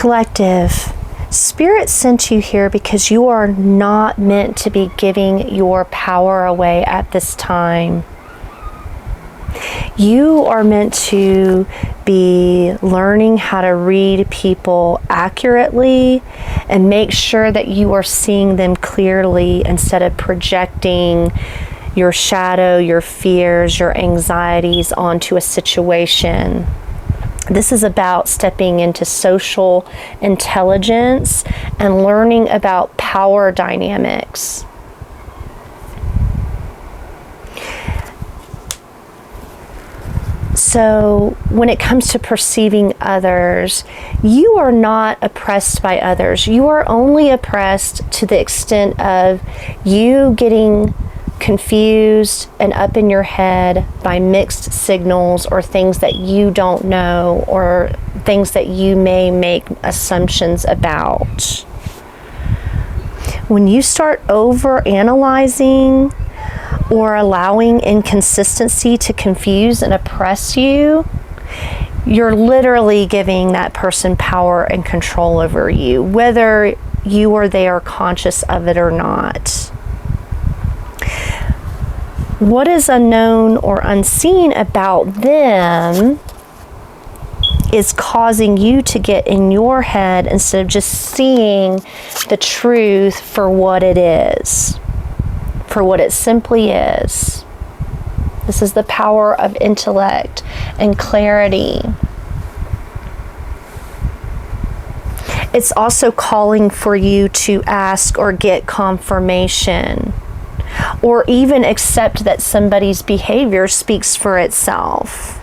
Collective, Spirit sent you here because you are not meant to be giving your power away at this time. You are meant to be learning how to read people accurately and make sure that you are seeing them clearly instead of projecting your shadow, your fears, your anxieties onto a situation. This is about stepping into social intelligence and learning about power dynamics. So when it comes to perceiving others, you are not oppressed by others. You are only oppressed to the extent of you getting confused and up in your head by mixed signals or things that you don't know or things that you may make assumptions about. When you start over-analyzing or allowing inconsistency to confuse and oppress you, you're literally giving that person power and control over you, whether you or they are conscious of it or not. What is unknown or unseen about them is causing you to get in your head instead of just seeing the truth for what it is, for what it simply is. This is the power of intellect and clarity. It's also calling for you to ask or get confirmation, or even accept that somebody's behavior speaks for itself.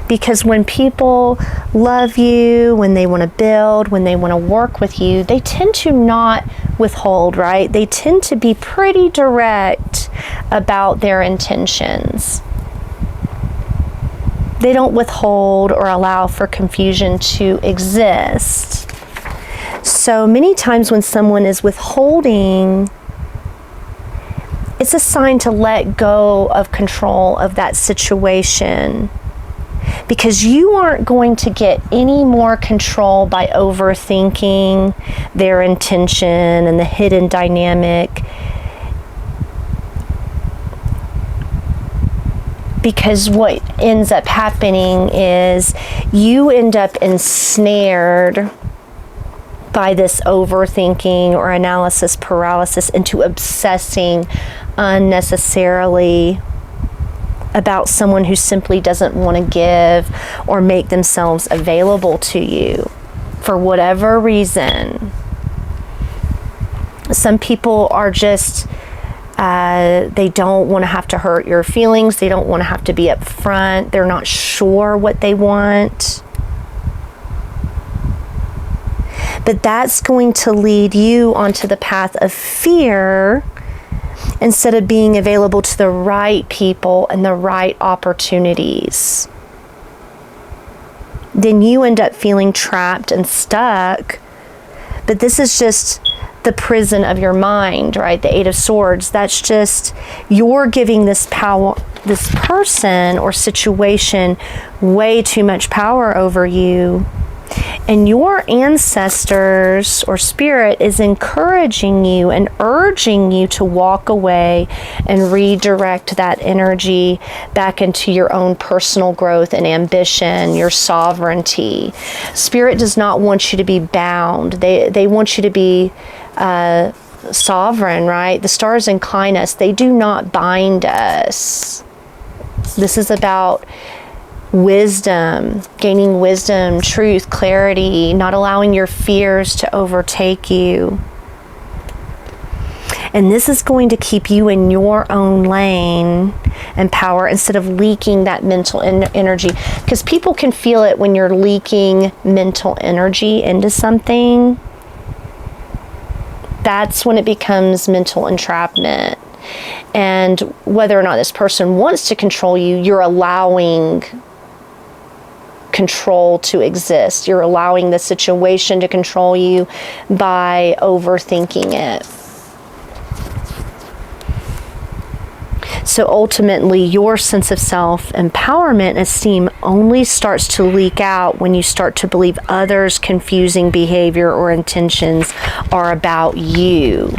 Because when people love you, when they want to build, when they want to work with you, they tend to not withhold, right? They tend to be pretty direct about their intentions. They don't withhold or allow for confusion to exist. So many times when someone is withholding, it's a sign to let go of control of that situation, because you aren't going to get any more control by overthinking their intention and the hidden dynamic. Because what ends up happening is you end up ensnared by this overthinking or analysis paralysis into obsessing unnecessarily about someone who simply doesn't want to give or make themselves available to you for whatever reason. Some people are just, they don't want to have to hurt your feelings. They don't want to have to be upfront. They're not sure what they want. But that's going to lead you onto the path of fear instead of being available to the right people and the right opportunities. Then you end up feeling trapped and stuck. But this is just the prison of your mind, right? The Eight of Swords. That's just, you're giving this power, this person or situation, way too much power over you. And your ancestors or spirit is encouraging you and urging you to walk away and redirect that energy back into your own personal growth and ambition, your sovereignty. Spirit does not want you to be bound. They want you to be sovereign, right? The stars incline us. They do not bind us. This is about wisdom, gaining wisdom, truth, clarity, not allowing your fears to overtake you. And this is going to keep you in your own lane and power instead of leaking that mental energy. Because people can feel it when you're leaking mental energy into something. That's when it becomes mental entrapment. And whether or not this person wants to control you, you're allowing control to exist. You're allowing the situation to control you by overthinking it. So ultimately, your sense of self-empowerment and esteem only starts to leak out when you start to believe others' confusing behavior or intentions are about you.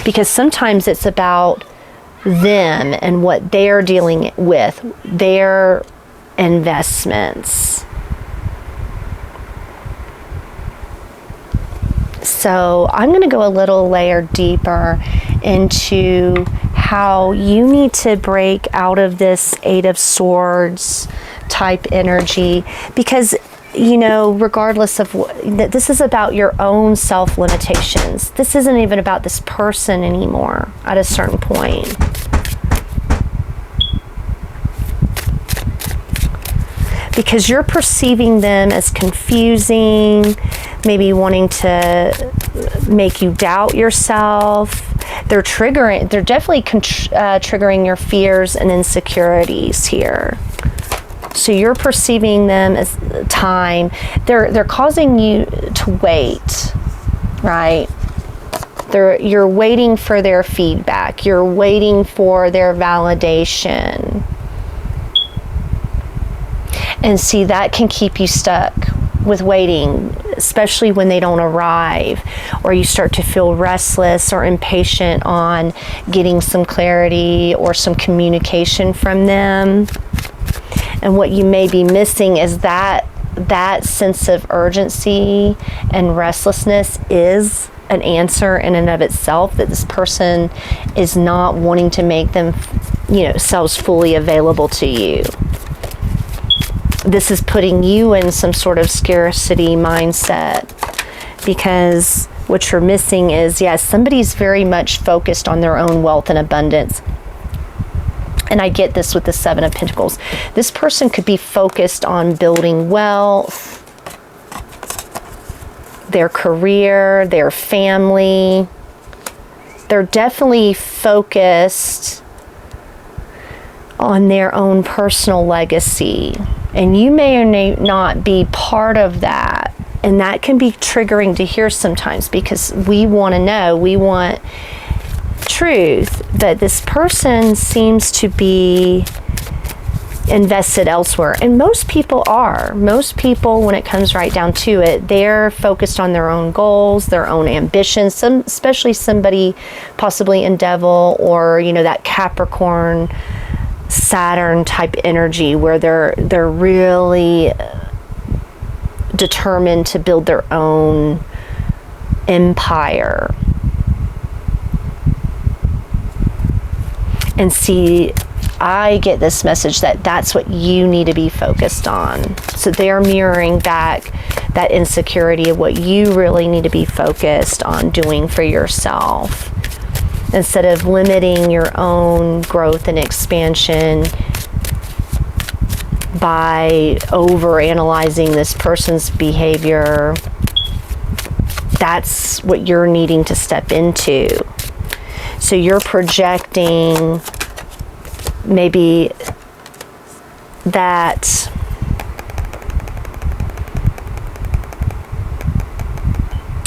Because sometimes it's about them and what they're dealing with, their investments. So I'm going to go a little layer deeper into how you need to break out of this Eight of Swords type energy, because, you know, regardless of what, this is about your own self-limitations. This isn't even about this person anymore at a certain point. Because you're perceiving them as confusing, maybe wanting to make you doubt yourself. They're definitely triggering your fears and insecurities here. So you're perceiving them as time. They're causing you to wait, right? You're waiting for their feedback. You're waiting for their validation. And see, that can keep you stuck with waiting, especially when they don't arrive, or you start to feel restless or impatient on getting some clarity or some communication from them. And what you may be missing is that sense of urgency and restlessness is an answer in and of itself, that this person is not wanting to make themselves fully available to you. This is putting you in some sort of scarcity mindset, because what you're missing is, yes, somebody's very much focused on their own wealth and abundance. And I get this with the Seven of Pentacles. This person could be focused on building wealth, their career, their family. They're definitely focused on their own personal legacy. And you may or may not be part of that. And that can be triggering to hear sometimes, because we want to know, we want truth. But this person seems to be invested elsewhere. And most people are. Most people, when it comes right down to it, they're focused on their own goals, their own ambitions. Especially somebody possibly in Devil, or, you know, that Capricorn, Saturn type energy, where they're really determined to build their own empire. And see, I get this message that that's what you need to be focused on. So they're mirroring back that insecurity of what you really need to be focused on doing for yourself, instead of limiting your own growth and expansion by over-analyzing this person's behavior. That's what you're needing to step into. So you're projecting maybe that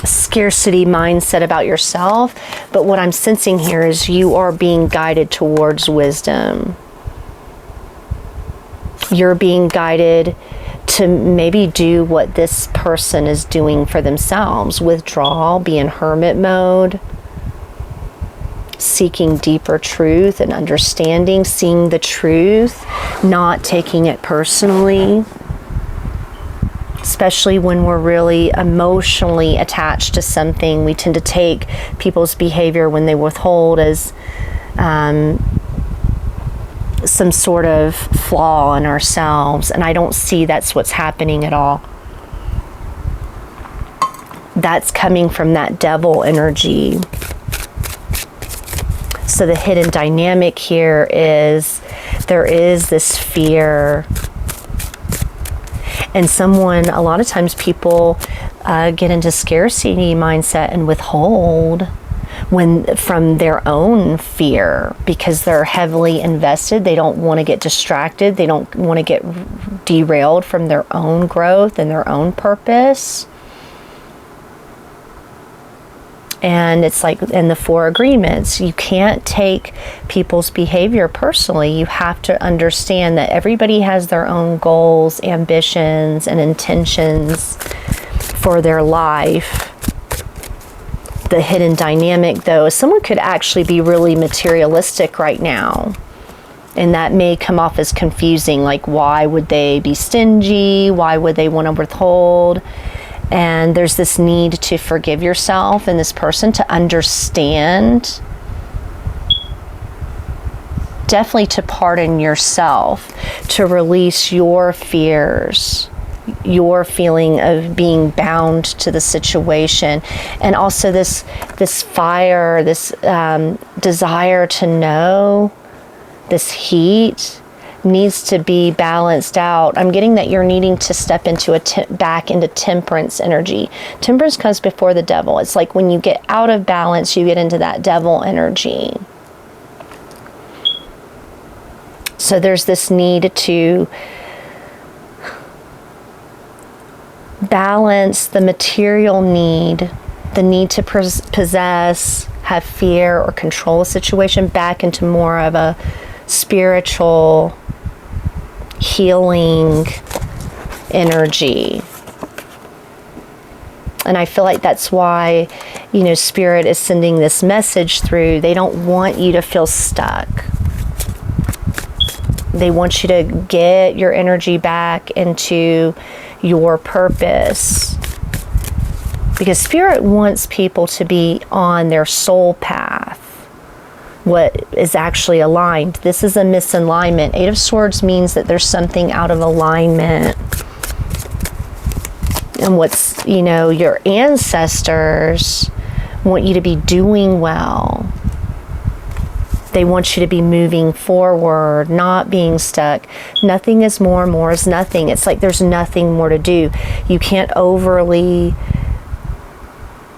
scarcity mindset about yourself, but what I'm sensing here is you are being guided towards wisdom. You're being guided to maybe do what this person is doing for themselves. Withdraw, be in hermit mode, seeking deeper truth and understanding, seeing the truth, not taking it personally. Especially when we're really emotionally attached to something, we tend to take people's behavior when they withhold as some sort of flaw in ourselves. And I don't see that's what's happening at all. That's coming from that Devil energy. So the hidden dynamic here is there is this fear. And a lot of times people get into scarcity mindset and withhold from their own fear, because they're heavily invested. They don't want to get distracted. They don't want to get derailed from their own growth and their own purpose. And it's like in the 4 agreements, you can't take people's behavior personally. You have to understand that everybody has their own goals, ambitions, and intentions for their life. The hidden dynamic, though, is someone could actually be really materialistic right now. And that may come off as confusing, like why would they be stingy? Why would they want to withhold? And there's this need to forgive yourself and this person, to understand, definitely to pardon yourself, to release your fears, your feeling of being bound to the situation, and also this fire, this desire to know, this heat needs to be balanced out. I'm getting that you're needing to step into back into temperance energy. Temperance comes before the devil. It's like when you get out of balance, you get into that devil energy. So there's this need to balance the material need, the need to possess, have fear, or control a situation, back into more of a spiritual healing energy. And I feel like that's why, Spirit is sending this message through. They don't want you to feel stuck. They want you to get your energy back into your purpose. Because Spirit wants people to be on their soul path, what is actually aligned. This is a misalignment. 8 of Swords means that there's something out of alignment. And what's, your ancestors want you to be doing well. They want you to be moving forward, not being stuck. Nothing is more, more is nothing. It's like there's nothing more to do. You can't overly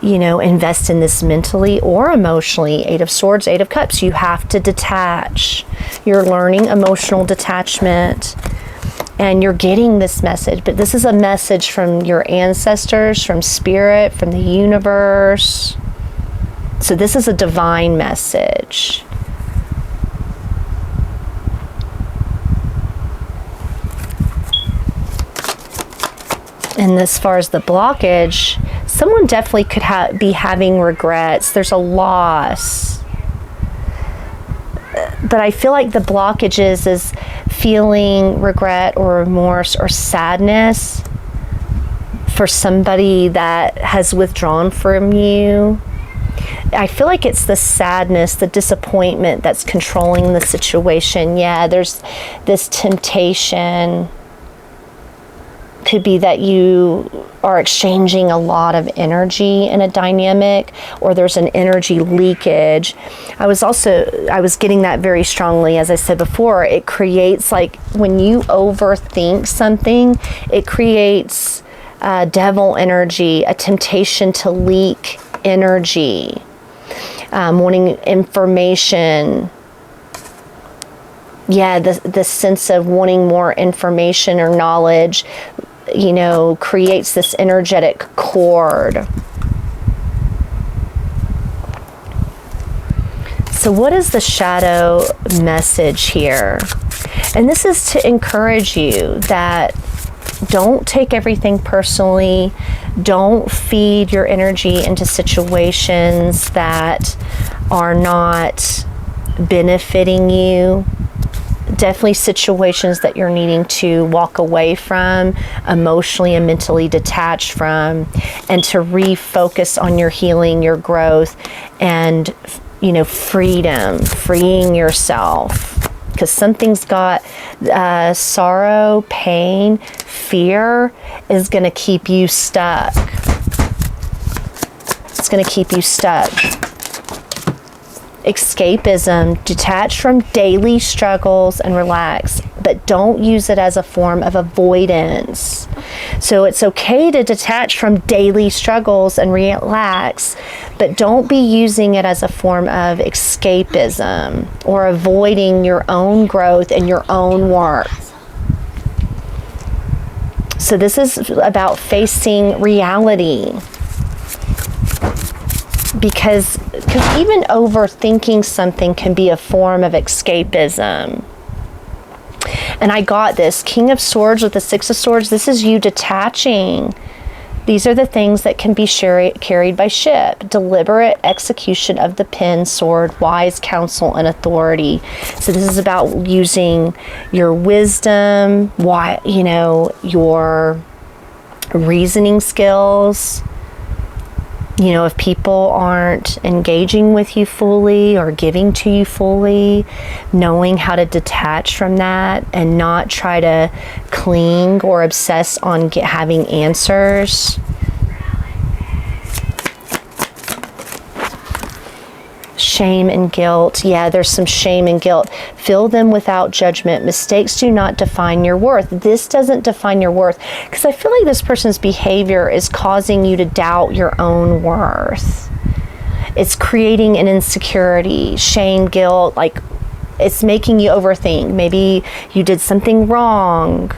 invest in this mentally or emotionally. 8 of Swords, 8 of Cups. You have to detach. You're learning emotional detachment, and you're getting this message. But this is a message from your ancestors, from Spirit, from the universe. So this is a divine message. And as far as the blockage, someone definitely could be having regrets. There's a loss. But I feel like the blockage is feeling regret or remorse or sadness for somebody that has withdrawn from you. I feel like it's the sadness, the disappointment that's controlling the situation. Yeah, there's this temptation. Could be that you are exchanging a lot of energy in a dynamic, or there's an energy leakage. I was getting that very strongly, as I said before. It creates, like, when you overthink something, it creates devil energy, a temptation to leak energy, wanting information. Yeah, the sense of wanting more information or knowledge, creates this energetic cord. So what is the shadow message here? And this is to encourage you that don't take everything personally. Don't feed your energy into situations that are not benefiting you. Definitely situations that you're needing to walk away from, emotionally and mentally detached from, and to refocus on your healing, your growth, and freeing yourself. Because something's got sorrow, pain, fear is going to keep you stuck. It's going to keep you stuck. Escapism, detach from daily struggles and relax, but don't use it as a form of avoidance. So it's okay to detach from daily struggles and relax, but don't be using it as a form of escapism or avoiding your own growth and your own work. So this is about facing reality. because even overthinking something can be a form of escapism. And I got this. King of Swords with the Six of Swords. This is you detaching. These are the things that can be carried by ship. Deliberate execution of the pen, sword, wise counsel, and authority. So this is about using your wisdom, your reasoning skills. If people aren't engaging with you fully or giving to you fully, knowing how to detach from that and not try to cling or obsess on having answers. Shame and guilt. Yeah, there's some shame and guilt. Fill them without judgment. Mistakes do not define your worth. This doesn't define your worth, because I feel like this person's behavior is causing you to doubt your own worth. It's creating an insecurity, shame, guilt, like it's making you overthink. Maybe you did something wrong,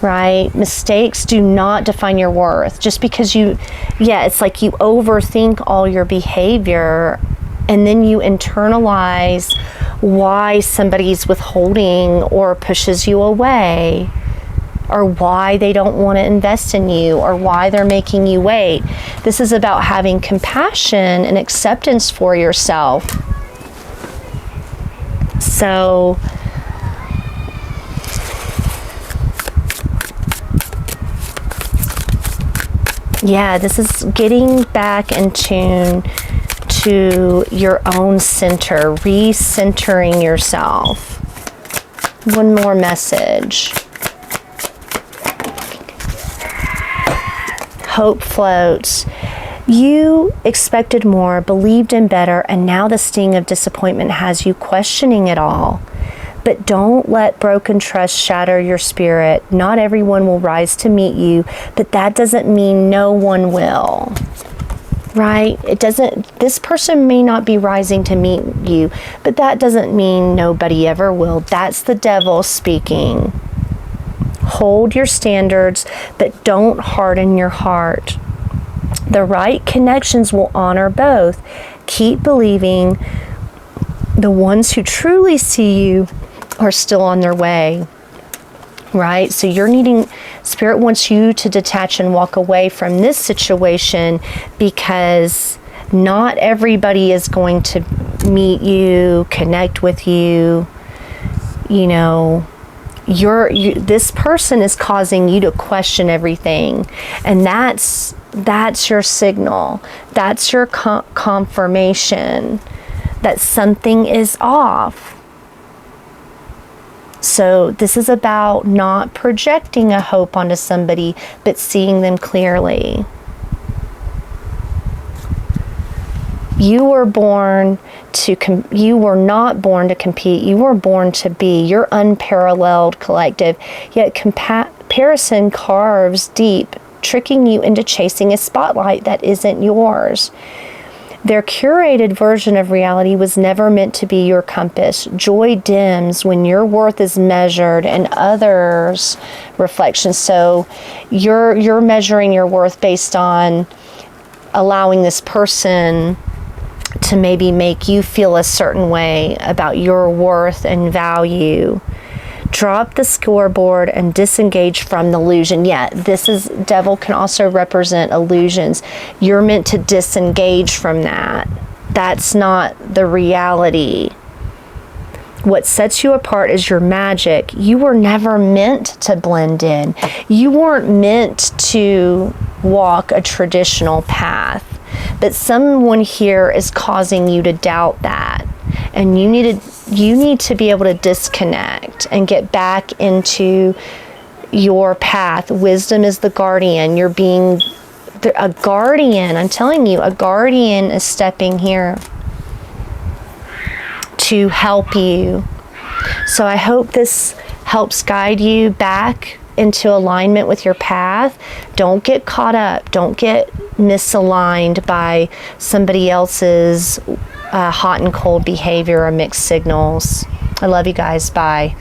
right? Mistakes do not define your worth. Just because it's like you overthink all your behavior, and then you internalize why somebody's withholding or pushes you away, or why they don't want to invest in you, or why they're making you wait. This is about having compassion and acceptance for yourself. So, yeah, this is getting back in tune to your own center, recentering yourself. One more message. Hope floats. You expected more, believed in better, and now the sting of disappointment has you questioning it all. But don't let broken trust shatter your spirit. Not everyone will rise to meet you, but that doesn't mean no one will. Right? This person may not be rising to meet you, but that doesn't mean nobody ever will. That's the devil speaking. Hold your standards, but don't harden your heart. The right connections will honor both. Keep believing the ones who truly see you are still on their way. Right? So Spirit wants you to detach and walk away from this situation, because not everybody is going to meet you, connect with you. This person is causing you to question everything, and that's your signal. That's your confirmation that something is off. So this is about not projecting a hope onto somebody, but seeing them clearly. You were not born to compete. You were born to be. You're unparalleled collective. Yet comparison carves deep, tricking you into chasing a spotlight that isn't yours. Their curated version of reality was never meant to be your compass. Joy dims when your worth is measured in others' reflections. So you're measuring your worth based on allowing this person to maybe make you feel a certain way about your worth and value. Drop the scoreboard and disengage from the illusion. Yeah, devil can also represent illusions. You're meant to disengage from that. That's not the reality. What sets you apart is your magic. You were never meant to blend in. You weren't meant to walk a traditional path. But someone here is causing you to doubt that. And you need to be able to disconnect and get back into your path. Wisdom is the guardian. You're being a guardian. I'm telling you, a guardian is stepping here to help you. So I hope this helps guide you back into alignment with your path. Don't get caught up. Don't get misaligned by somebody else's hot and cold behavior or mixed signals. I love you guys. Bye.